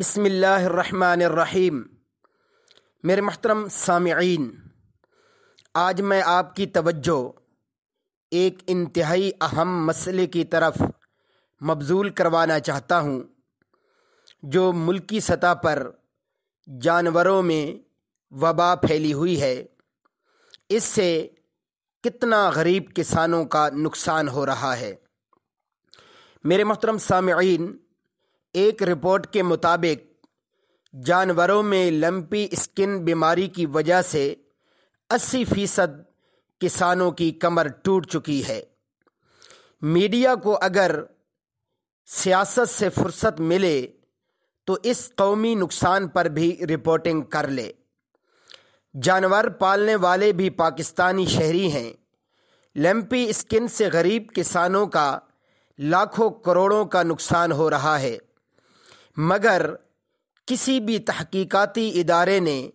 بسم اللہ الرحمن الرحیم۔ میرے محترم سامعین، آج میں آپ کی توجہ ایک انتہائی اہم مسئلے کی طرف مبذول کروانا چاہتا ہوں، جو ملکی سطح پر جانوروں میں وبا پھیلی ہوئی ہے۔ اس سے کتنا غریب کسانوں کا نقصان ہو رہا ہے۔ میرے محترم سامعین، ایک رپورٹ کے مطابق جانوروں میں لمپی اسکن بیماری کی وجہ سے 80% کسانوں کی کمر ٹوٹ چکی ہے۔ میڈیا کو اگر سیاست سے فرصت ملے تو اس قومی نقصان پر بھی رپورٹنگ کر لے۔ جانور پالنے والے بھی پاکستانی شہری ہیں۔ لمپی اسکن سے غریب کسانوں کا لاکھوں کروڑوں کا نقصان ہو رہا ہے، مگر کسی بھی تحقیقاتی ادارے نے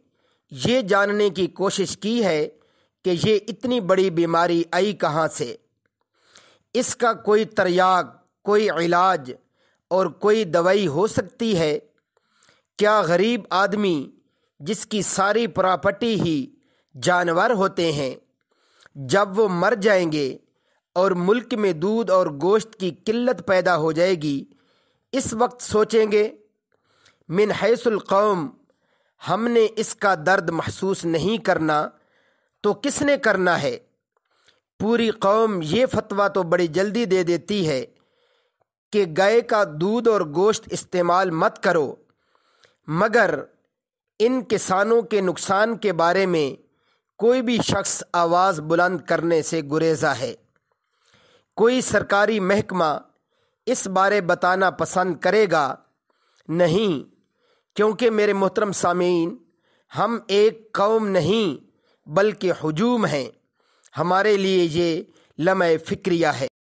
یہ جاننے کی کوشش کی ہے کہ یہ اتنی بڑی بیماری آئی کہاں سے، اس کا کوئی تریاق، کوئی علاج اور کوئی دوائی ہو سکتی ہے؟ کیا غریب آدمی جس کی ساری پراپرٹی ہی جانور ہوتے ہیں، جب وہ مر جائیں گے اور ملک میں دودھ اور گوشت کی قلت پیدا ہو جائے گی، اس وقت سوچیں گے؟ من حیث القوم ہم نے اس کا درد محسوس نہیں کرنا تو کس نے کرنا ہے؟ پوری قوم یہ فتویٰ تو بڑی جلدی دے دیتی ہے کہ گائے کا دودھ اور گوشت استعمال مت کرو، مگر ان کسانوں کے نقصان کے بارے میں کوئی بھی شخص آواز بلند کرنے سے گریزا ہے۔ کوئی سرکاری محکمہ اس بارے بتانا پسند کرے گا؟ نہیں، کیونکہ میرے محترم سامعین، ہم ایک قوم نہیں بلکہ ہجوم ہیں۔ ہمارے لیے یہ لمحہ فکریہ ہے۔